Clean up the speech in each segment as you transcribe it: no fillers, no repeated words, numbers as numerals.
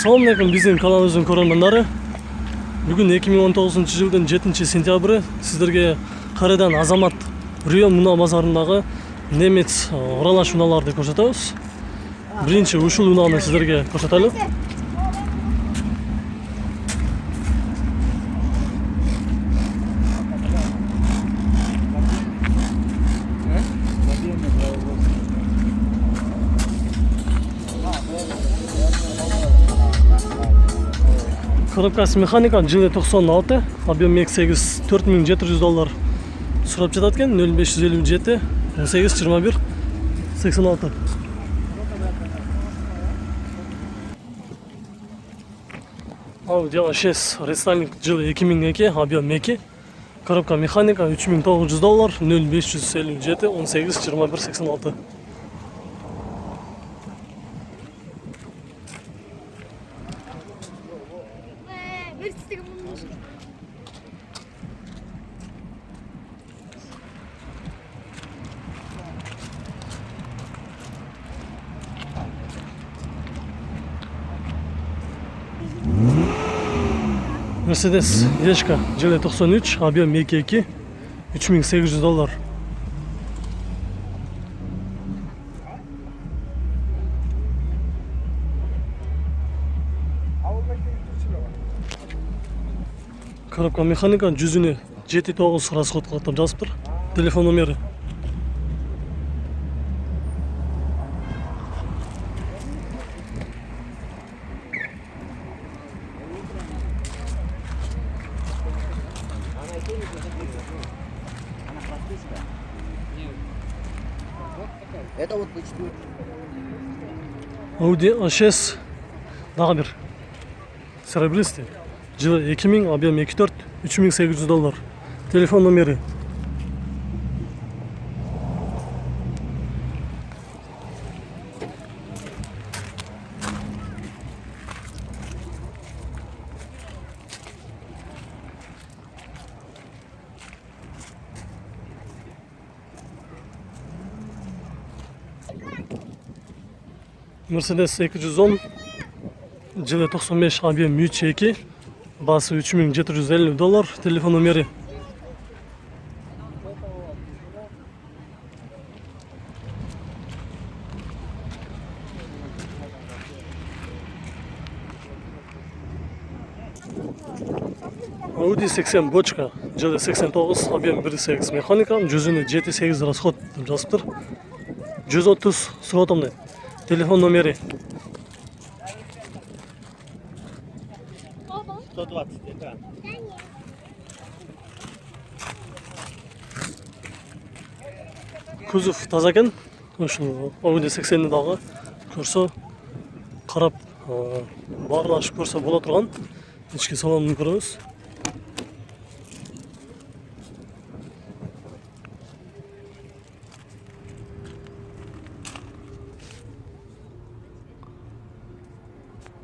Assalamu alaikum биздин каналыбыздын көрөрмандары. Бүгүн 2019 жылдын 7 сентябры сиздерге Карадан Азамат Рио муна базарындагы немец аралаш унааларды көрсөтөбүз. Биринчи ушул унааны сиздерге көрсөтөлү. Коробкасы механика, жылы 96, объем 8 $4700 сурап жатат экен. 0557 18 21 86. Audi A6 рестайлинг жылы 2002, объем 2. Коробка механика $3900, 0557 18 21 86. Mercedes Ешка жылы 93, объем 2.2, $3800. Коробка механика жүзүнө 7-9 расход кылып жазыптыр. Телефон номери. Это вот почти. Audi A6 дагы бир серебристый. Жылы 2000, объем 2.4, $3800. Телефон номери. Mercedes 210, жылы 95, объем 3.2, басы $3750, телефон номери. Audi 80 бочка, жылы 89, объем 1.8 механика, жүзүнө 7-8 расход жазыптыр. 130 суротомдой. Телефон номери. 120 экран. Кузов таза экен. Ошол Audi 80-ди дагы көрсө, карап, баарлашып көрсө боло турган. Ички салонун көрөбүз.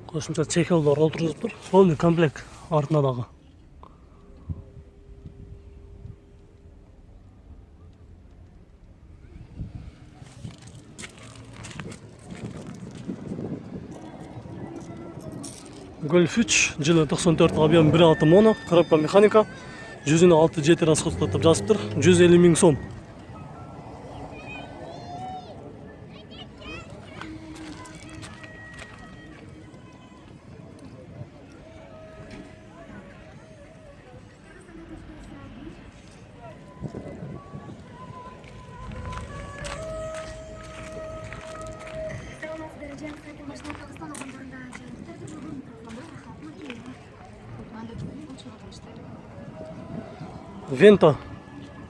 Кошумча чехолдор олтурулуптур. Полный комплект артына дагы. Golf 3, жылы 94, объем 1.6 моно, коробка механика, жүзүнө 6-7 расход кылып жазыптыр. 150 000 сом. Вента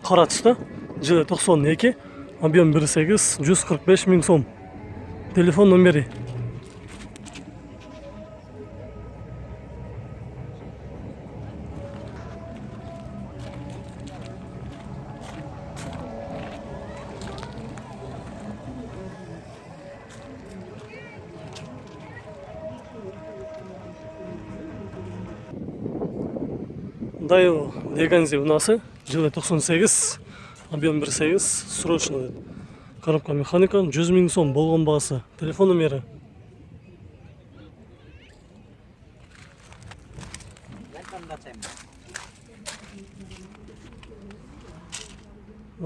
кара түсті, жылы 92, объем 1.8, 145 000 сом. Телефон номери. Дайо Леганзи унасы, жылы 98, объем 1.8, срочно. Коробка механика, 100 000 сом болгон баасы. Телефон номери.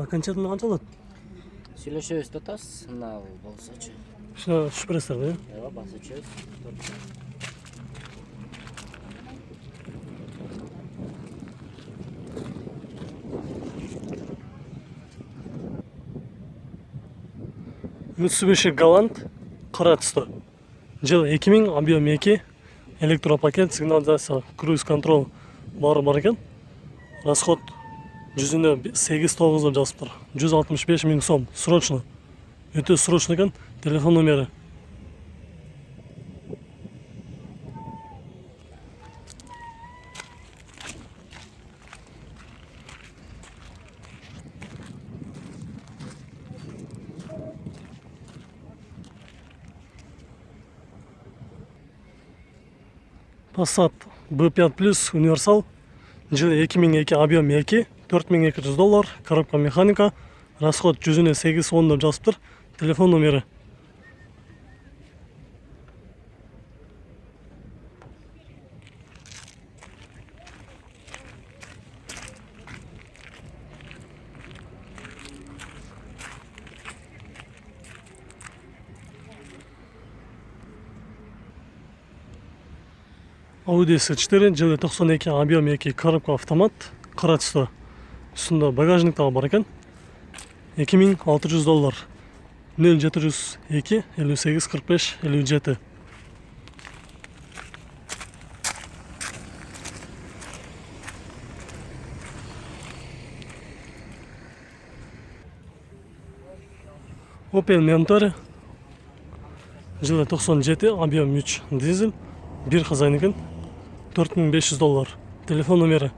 окончательно қанша алады? Сөйлесеміз тұтасыз, мынау болсачы. Шына шүпіресіздер бе? Ева, басычыз. Mitsubishi Galant қара түсті. Жыл 2000, объем 2, электропакет, сигнализация, круиз контрол бары бар екен. Расход жүзіне 8-9 деп жазып тұр. 165 мың сом, срочно. Өте срочно екен, телефон номері. Passat B5 универсал, жыл 2002, объем 2, $4200, коробка механика, расход жүзіне 8-10 деп жазып тұр, телефон номері. Audi S4, жылы 92, объем 2, коробка автомат, қара түсті. Үстінде багажник тағы бар екен. $2600, 0702 58 45 57. Opel Mentor, жылы 97, объем 3, дизель, бір хозяин екен. $4500, телефон номері.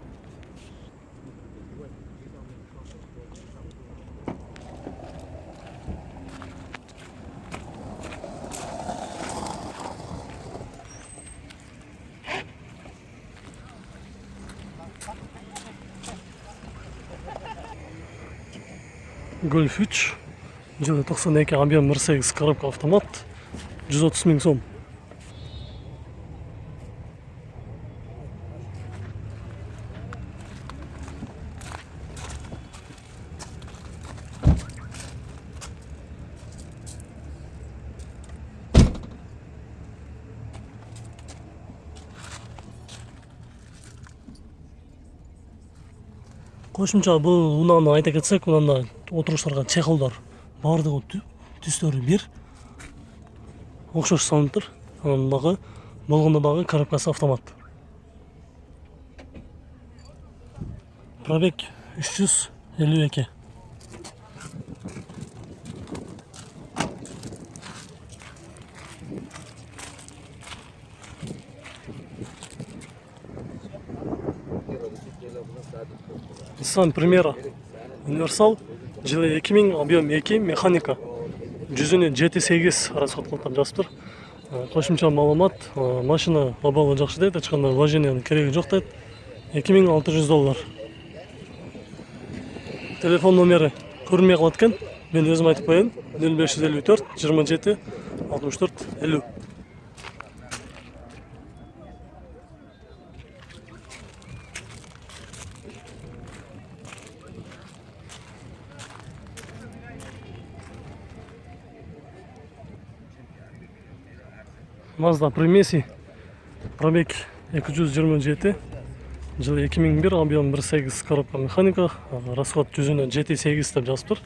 Golf 3, жылы 92, объем 1.8, коробка автомат, 130 мың сом. Қосымша бұл мынаны айта кетсек, мынанда отырғыштарға чехолдар бардығы түстері бір ұқсас салынып тұр. Андағы болғандағы коробкасы автомат. Пробег 352. Nissan Primera универсал, жылы 2000, объем 2, механика, жүзіне 7-8 расход қылып жазып тұр. Қосымша маламат, машина лабалы жақсы дейді, ешқандай вложенияның керегі жоқ дейді. $2600. Телефон номері көрінмей қалады екен, мен өзім айтып қояйын. 0554 27 64 50. Mazda Примеси, пробег 227, жылы 2001, объем 1.8, коробка механика, расход жүзіне 7-8 деп жазып тұр.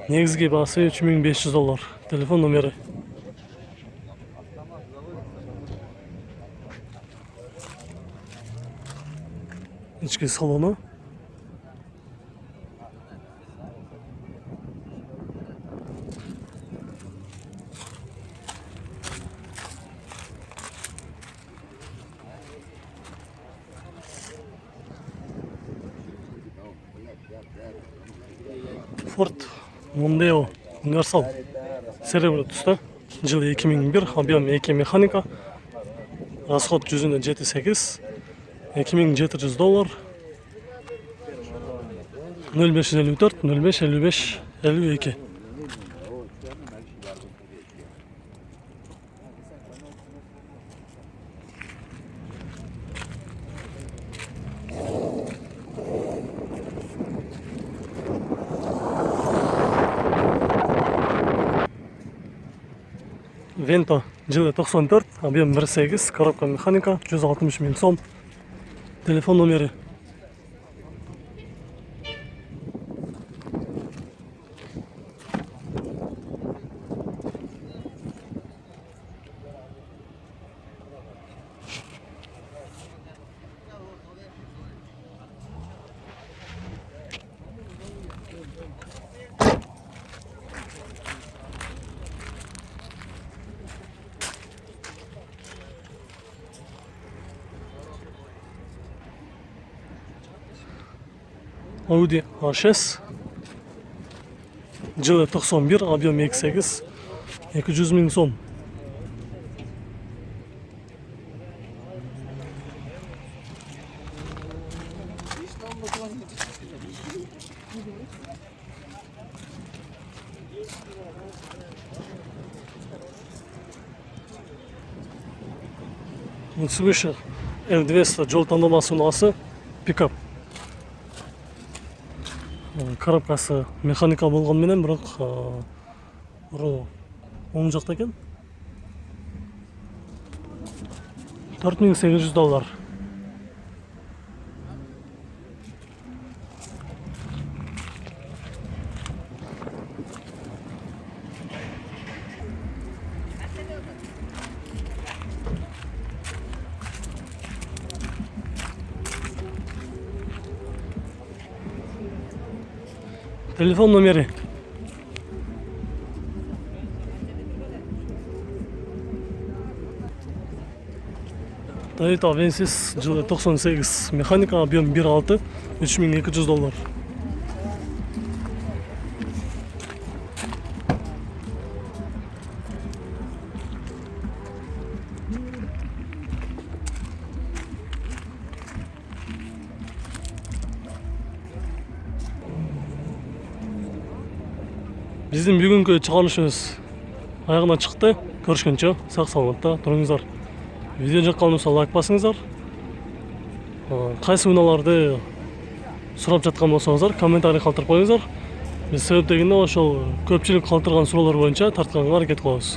Негізгі басы $3500, телефон номері. Ішкі салоны. Ford Mondeo универсал, серебрі түсті, жылы 2001, объем 2, механика, расход жүзіне 7-8, $2700, 0554 05 55 52. Vento жылы 94, объем 1.8, коробка механика, 160 миң сом. Телефон номері. Audi A6 жылы 91, объем 2.8, 200 миң сом. Mitsubishi F200 жол таңдамасы ұнасы пикап. Коробкасы механика болғанменен, бірақ оң жақта екен. $4.800. Телефон номері. Toyota Avensis жылы 98, механика, объем 1.6, $3.200. Біздің бүгінгі чыгарылышыбыз аяғына шықты. Көрішкенше сақ саламатта тұрыңыздар. Видео жаққан болса лайк басыңыздар. Қайсы уналарды сұрап жатқан болсаңыздар комментарий қалдырып қойыңыздар. Біз себеп дегенде ошол көпчүлүк калтырган суроолор боюнча тартканга аракет кылабыз.